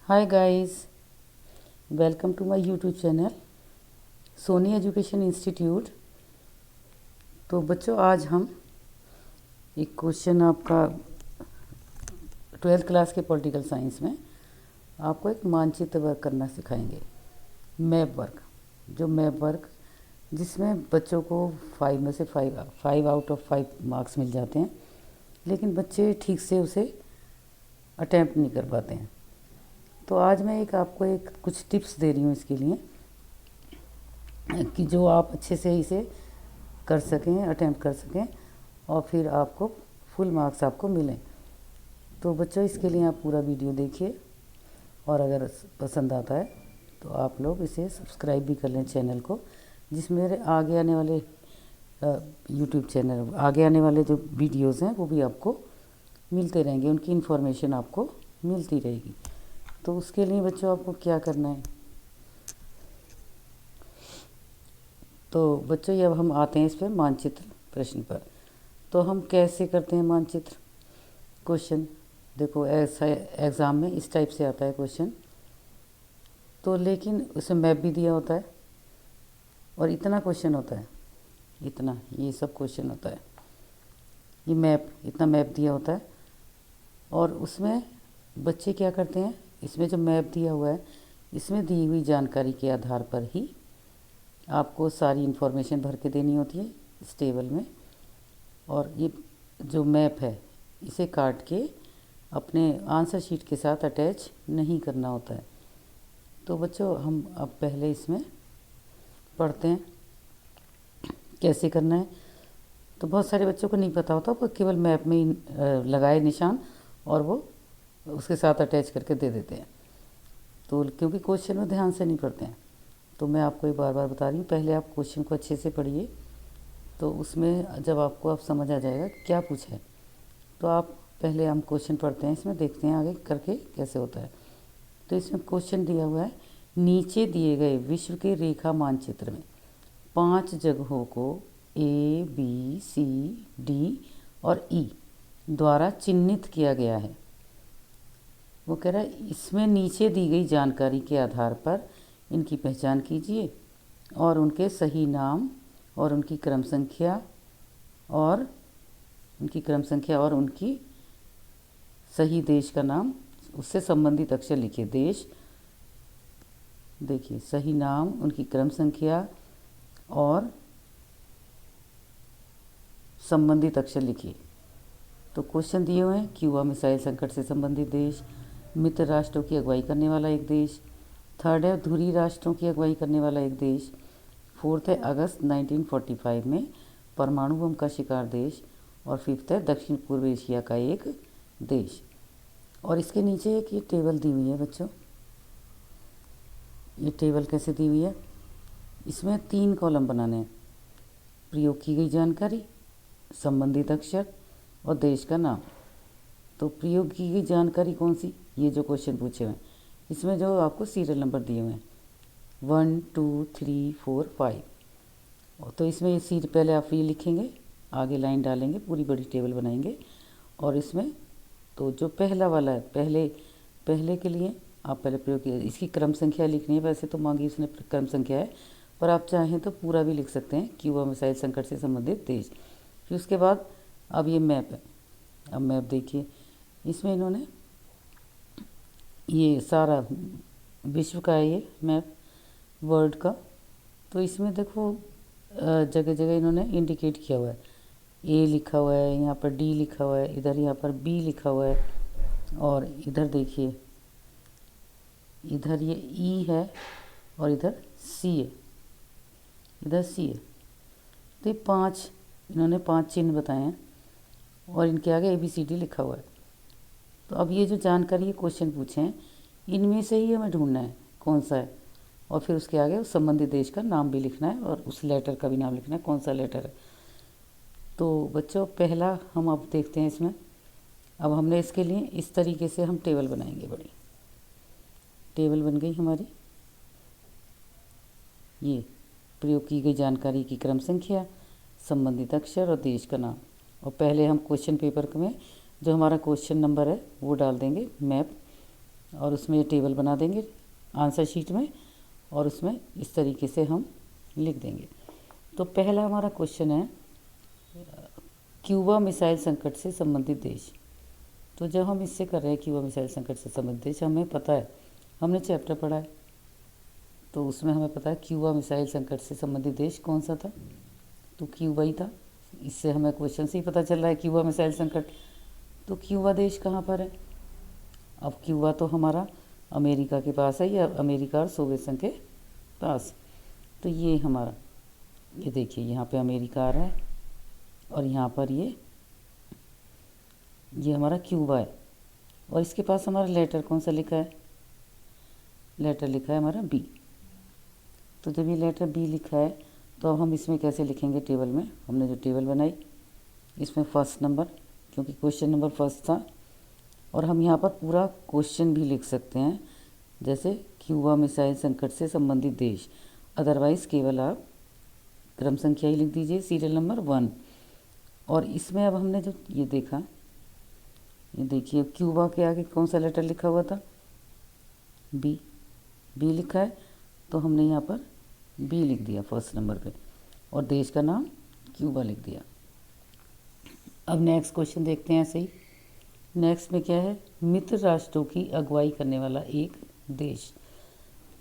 Hi guys, welcome to my YouTube channel Soni education institute. तो बच्चों, आज हम एक क्वेश्चन आपका 12th क्लास के पॉलिटिकल साइंस में आपको एक मानचित्र वर्क करना सिखाएंगे। मैप वर्क, जो मैप वर्क जिसमें बच्चों को 5 में से 5 आउट ऑफ 5 मार्क्स मिल जाते हैं, लेकिन बच्चे ठीक से उसे अटैम्प्ट नहीं कर पाते हैं। तो आज मैं आपको कुछ टिप्स दे रही हूँ इसके लिए कि जो आप अच्छे से इसे कर सकें, अटैम्प्ट कर सकें और फिर आपको फुल मार्क्स आपको मिलें। तो बच्चों, इसके लिए आप पूरा वीडियो देखिए और अगर पसंद आता है तो आप लोग इसे सब्सक्राइब भी कर लें चैनल को, जिसमें मेरे आगे आने वाले यूट्यूब चैनल आगे आने वाले जो वीडियोज़ हैं वो भी आपको मिलते रहेंगे, उनकी इन्फॉर्मेशन आपको मिलती रहेगी। तो उसके लिए बच्चों आपको क्या करना है, तो बच्चों ये अब हम आते हैं इस पर मानचित्र प्रश्न पर। तो हम कैसे करते हैं मानचित्र क्वेश्चन? देखो, ऐसा एग्ज़ाम में इस टाइप से आता है क्वेश्चन, तो लेकिन उसमें मैप भी दिया होता है और इतना क्वेश्चन होता है, इतना ये सब क्वेश्चन होता है, ये मैप, इतना मैप दिया होता है। और उसमें बच्चे क्या करते हैं, इसमें जो मैप दिया हुआ है इसमें दी हुई जानकारी के आधार पर ही आपको सारी इन्फॉर्मेशन भर के देनी होती है इस टेबल में। और ये जो मैप है इसे काट के अपने आंसर शीट के साथ अटैच नहीं करना होता है। तो बच्चों, हम अब पहले इसमें पढ़ते हैं कैसे करना है। तो बहुत सारे बच्चों को नहीं पता होता, वो केवल मैप में ही लगाए निशान और वो उसके साथ अटैच करके दे देते हैं। तो क्योंकि क्वेश्चन में ध्यान से नहीं पढ़ते हैं, तो मैं आपको ये बार बार बता रही हूँ, पहले आप क्वेश्चन को अच्छे से पढ़िए। तो उसमें जब आपको अब समझ आ जाएगा क्या पूछा है, तो आप पहले हम क्वेश्चन पढ़ते हैं, इसमें देखते हैं आगे करके कैसे होता है। तो इसमें क्वेश्चन दिया हुआ है, नीचे दिए गए विश्व के रेखा मानचित्र में 5 जगहों को ABCD और E द्वारा चिन्हित किया गया है। वो कह रहा है इसमें नीचे दी गई जानकारी के आधार पर इनकी पहचान कीजिए और उनके सही नाम और उनकी क्रम संख्या और उनकी सही देश का नाम, उससे संबंधित अक्षर लिखिए। देश, देखिए, सही नाम, उनकी क्रम संख्या और संबंधित अक्षर लिखिए। तो क्वेश्चन दिए हुए हैं, क्यूबा मिसाइल संकट से संबंधित देश, मित्र राष्ट्रों की अगुवाई करने वाला एक देश, थर्ड है धुरी राष्ट्रों की अगुवाई करने वाला एक देश, फोर्थ है अगस्त 1945 में परमाणु बम का शिकार देश, और फिफ्थ है दक्षिण पूर्व एशिया का एक देश। और इसके नीचे एक ये टेबल दी हुई है बच्चों। ये टेबल कैसे दी हुई है, इसमें 3 कॉलम बनाने हैं, प्रयोग की गई जानकारी, संबंधित अक्षर और देश का नाम। तो प्रयोग की गई जानकारी कौन सी, ये जो क्वेश्चन पूछे हुए हैं इसमें जो आपको सीरियल नंबर दिए हुए हैं 1 2 3 4 5। तो इसमें ये सीट पहले आप ये लिखेंगे, आगे लाइन डालेंगे, पूरी बड़ी टेबल बनाएंगे। और इसमें तो जो पहला वाला है, पहले के लिए आप पहले प्रयोग किया, इसकी क्रम संख्या लिखनी है। वैसे तो मांगी उसने क्रम संख्या है, पर आप चाहें तो पूरा भी लिख सकते हैं, क्यूबा मिसाइल संकट से संबंधित देश। फिर उसके बाद अब ये मैप है। अब मैप देखिए, इसमें इन्होंने ये सारा विश्व का है ये मैप, वर्ल्ड का। तो इसमें देखो जगह जगह इन्होंने इंडिकेट किया हुआ है, ए लिखा हुआ है, यहाँ पर डी लिखा हुआ है, इधर यहाँ पर बी लिखा हुआ है, और इधर देखिए, इधर ये ई है और इधर सी है, इधर सी है। तो ये 5 इन्होंने 5 चिन्ह बताए हैं और इनके आगे ABCD लिखा हुआ है। तो अब ये जो जानकारी, ये क्वेश्चन पूछे हैं, इनमें से ही हमें ढूंढना है कौन सा है, और फिर उसके आगे उस संबंधित देश का नाम भी लिखना है और उस लेटर का भी नाम लिखना है, कौन सा लेटर है। तो बच्चों, पहला हम अब देखते हैं इसमें। अब हमने इसके लिए इस तरीके से हम टेबल बनाएंगे, बड़ी टेबल बन गई हमारी। ये प्रयोग की गई जानकारी की क्रम संख्या, संबंधित अक्षर और देश का नाम। और पहले हम क्वेश्चन पेपर में जो हमारा क्वेश्चन नंबर है वो डाल देंगे मैप, और उसमें ये टेबल बना देंगे आंसर शीट में, और उसमें इस तरीके से हम लिख देंगे। तो पहला हमारा क्वेश्चन है क्यूबा मिसाइल संकट से संबंधित देश। तो जब हम इससे कर रहे हैं क्यूबा मिसाइल संकट से संबंधित देश, हमें पता है, हमने चैप्टर पढ़ा है, तो उसमें हमें पता है क्यूबा मिसाइल संकट से संबंधित देश कौन सा था, तो क्यूबा ही था। इससे हमें क्वेश्चन से ही पता चल रहा है क्यूबा मिसाइल संकट। तो क्यूबा देश कहाँ पर है? अब क्यूबा तो हमारा अमेरिका के पास है, या अमेरिका और सोवियत संघ के पास। तो ये हमारा, ये देखिए यहाँ पे अमेरिका आ रहा है, और यहाँ पर ये हमारा क्यूबा है, और इसके पास हमारा लेटर कौन सा लिखा है? लेटर लिखा है हमारा बी। तो जब ये लेटर बी लिखा है, तो अब हम इसमें कैसे लिखेंगे? टेबल में हमने जो टेबल बनाई, इसमें फर्स्ट नंबर, क्योंकि क्वेश्चन नंबर फर्स्ट था, और हम यहाँ पर पूरा क्वेश्चन भी लिख सकते हैं, जैसे क्यूबा मिसाइल संकट से संबंधित देश। अदरवाइज़ केवल आप क्रम संख्या ही लिख दीजिए, सीरियल नंबर 1। और इसमें अब हमने जो ये देखा, ये देखिए क्यूबा के आगे कौन सा लेटर लिखा हुआ था? बी। बी लिखा है, तो हमने यहाँ पर बी लिख दिया फर्स्ट नंबर पे, और देश का नाम क्यूबा लिख दिया। अब नेक्स्ट क्वेश्चन देखते हैं ऐसे ही। नेक्स्ट में क्या है? मित्र राष्ट्रों की अगुवाई करने वाला एक देश।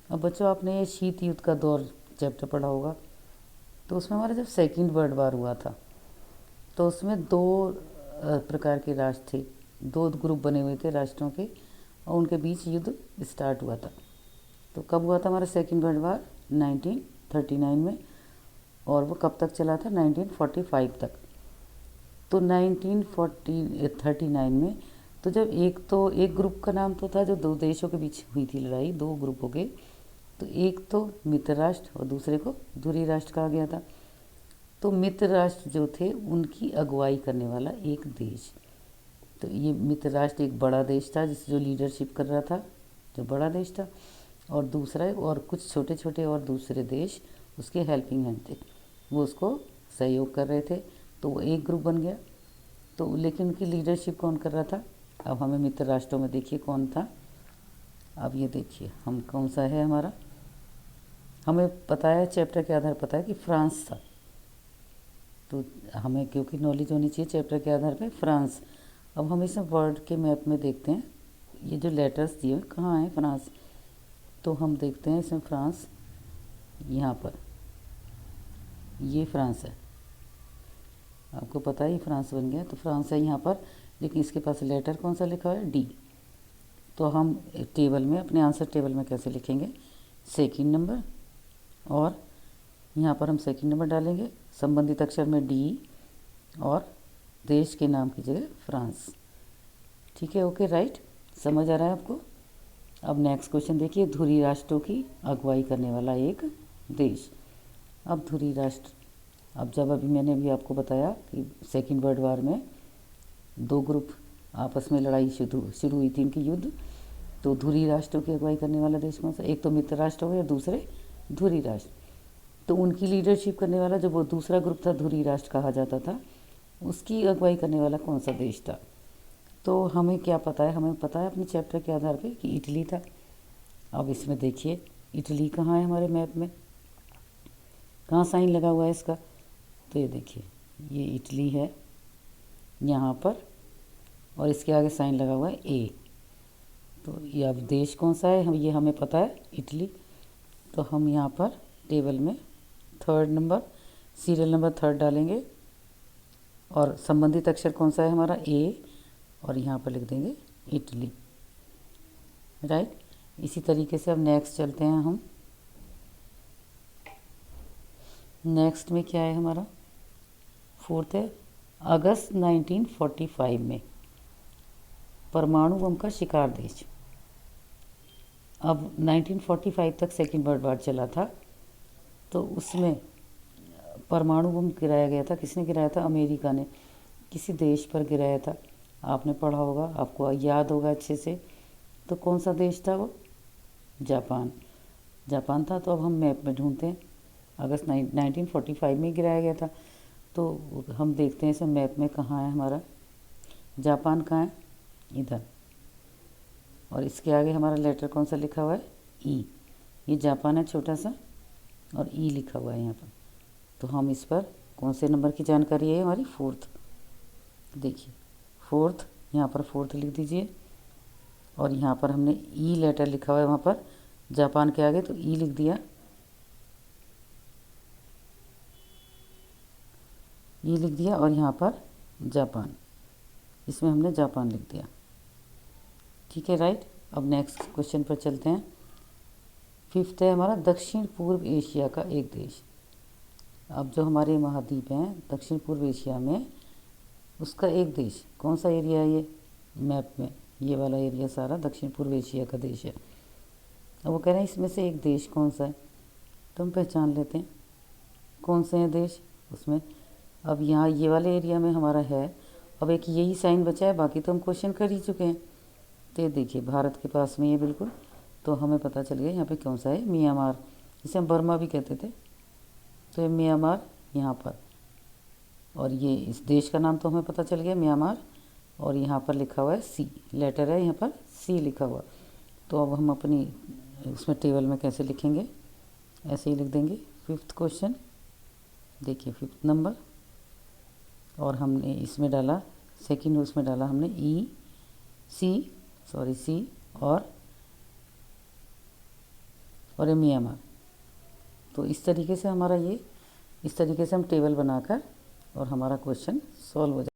अब बच्चों, आपने ये शीत युद्ध का दौर चैप्टर पढ़ा होगा, तो उसमें हमारा जब सेकेंड वर्ल्ड वार हुआ था, तो उसमें दो प्रकार के राष्ट्र थे, दो ग्रुप बने हुए थे राष्ट्रों के, और उनके बीच युद्ध स्टार्ट हुआ था। तो कब हुआ था हमारा सेकेंड वर्ल्ड वार? 1939 में, और वो कब तक चला था? 1945 तक। तो 1939 में, तो जब एक ग्रुप का नाम तो था, जो दो देशों के बीच हुई थी लड़ाई, दो ग्रुप हो गए, तो एक तो मित्र राष्ट्र और दूसरे को ध्रुवीय राष्ट्र कहा गया था। तो मित्र राष्ट्र जो थे, उनकी अगुवाई करने वाला एक देश, तो ये मित्र राष्ट्र एक बड़ा देश था, जिस जो लीडरशिप कर रहा था, जो बड़ा देश था, और दूसरा और कुछ छोटे छोटे और दूसरे देश उसके हेल्पिंग हैंड थे, वो उसको सहयोग कर रहे थे। तो वो एक ग्रुप बन गया। तो लेकिन उनकी लीडरशिप कौन कर रहा था? अब हमें मित्र राष्ट्रों में देखिए कौन था। अब ये देखिए हम कौन सा है हमारा, हमें पता है चैप्टर के आधार पता है कि फ्रांस था। तो हमें क्योंकि नॉलेज होनी चाहिए चैप्टर के आधार पे, फ्रांस। अब हम इसे वर्ल्ड के मैप में देखते हैं, ये जो लेटर्स दिए कहाँ है फ्रांस, तो हम देखते हैं इसमें फ्रांस, यहाँ पर ये फ्रांस है, आपको पता है ये फ्रांस बन गया, तो फ्रांस है यहाँ पर, लेकिन इसके पास लेटर कौन सा लिखा है? डी। तो हम टेबल में, अपने आंसर टेबल में कैसे लिखेंगे? सेकंड नंबर, और यहाँ पर हम सेकंड नंबर डालेंगे, संबंधित अक्षर में डी, और देश के नाम की जगह फ्रांस। ठीक है, ओके, राइट, समझ आ रहा है आपको? अब नेक्स्ट क्वेश्चन देखिए, ध्रुवीय राष्ट्रों की अगुवाई करने वाला एक देश। अब ध्रुवीय राष्ट्र, अब जब मैंने अभी आपको बताया कि सेकेंड वर्ल्ड वार में दो ग्रुप आपस में लड़ाई शुरू हुई थी, इनकी युद्ध। तो ध्रुवीय राष्ट्रों की अगुवाई करने वाला देश कौन सा? एक तो मित्र राष्ट्र हो गया, दूसरे ध्रुवीय राष्ट्र। तो उनकी लीडरशिप करने वाला जो वो दूसरा ग्रुप था, ध्रुवीय राष्ट्र कहा जाता था, उसकी अगुवाई करने वाला कौन सा देश था? तो हमें क्या पता है? हमें पता है अपने चैप्टर के आधार पे कि इटली था। अब इसमें देखिए इटली कहाँ है हमारे मैप में, कहाँ साइन लगा हुआ है इसका? तो ये देखिए ये इटली है यहाँ पर, और इसके आगे साइन लगा हुआ है ए। तो ये अब देश कौन सा है? ये हमें पता है, इटली। तो हम यहाँ पर टेबल में third number, serial number third डालेंगे, और संबंधित अक्षर कौन सा है हमारा? ए, और यहाँ पर लिख देंगे इटली, राइट। इसी तरीके से अब नेक्स्ट चलते हैं हम। नेक्स्ट में क्या है हमारा? फोर्थ है, अगस्त 1945 में परमाणु बम का शिकार देश। अब 1945 तक सेकेंड वर्ल्ड वार चला था, तो उसमें परमाणु बम गिराया गया था। किसने गिराया था? अमेरिका ने किसी देश पर गिराया था। आपने पढ़ा होगा, आपको याद होगा अच्छे से। तो कौन सा देश था वो? जापान। जापान था। तो अब हम मैप में ढूंढते हैं, अगस्त 1945 में गिराया गया था। तो हम देखते हैं इस मैप में कहाँ है हमारा जापान, कहाँ है? इधर। और इसके आगे हमारा लेटर कौन सा लिखा हुआ है, ई। ये जापान है छोटा सा, और ई लिखा हुआ है यहाँ पर। तो हम इस पर कौन से नंबर की जानकारी है हमारी, फोर्थ। देखिए फोर्थ, यहाँ पर फोर्थ लिख दीजिए, और यहाँ पर हमने ई लेटर लिखा हुआ है वहाँ पर जापान के आगे, तो ई लिख दिया, ई लिख दिया, और यहाँ पर जापान, इसमें हमने जापान लिख दिया। ठीक है, राइट। अब नेक्स्ट क्वेश्चन पर चलते हैं। फिफ्थ है हमारा दक्षिण पूर्व एशिया का एक देश। अब जो हमारे महाद्वीप हैं दक्षिण पूर्व एशिया में, उसका एक देश, कौन सा एरिया है ये मैप में, ये वाला एरिया सारा दक्षिण पूर्व एशिया का देश है। अब वो कह रहे हैं इसमें से एक देश कौन सा है, तो हम पहचान लेते हैं कौन से हैं देश उसमें। अब यहाँ ये वाले एरिया में हमारा है, अब एक यही साइन बचा है, बाकी तो हम क्वेश्चन कर ही चुके हैं। तो ये देखिए भारत के पास में ये बिल्कुल, तो हमें पता चल गया यहाँ पे कौन सा है, म्यांमार, जिसे हम बर्मा भी कहते थे। तो ये म्यांमार यहाँ पर, और ये इस देश का नाम तो हमें पता चल गया म्यांमार, और यहाँ पर लिखा हुआ है सी, लेटर है यहाँ पर सी लिखा हुआ। तो अब हम अपनी उसमें टेबल में कैसे लिखेंगे, ऐसे ही लिख देंगे। फिफ्थ क्वेश्चन देखिए, फिफ्थ नंबर, और हमने इसमें डाला सेकंड, उसमें डाला हमने ई सी, सॉरी सी, और ये म्यांमार। तो इस तरीके से हमारा ये, इस तरीके से हम टेबल बनाकर और हमारा क्वेश्चन सॉल्व हो जाए।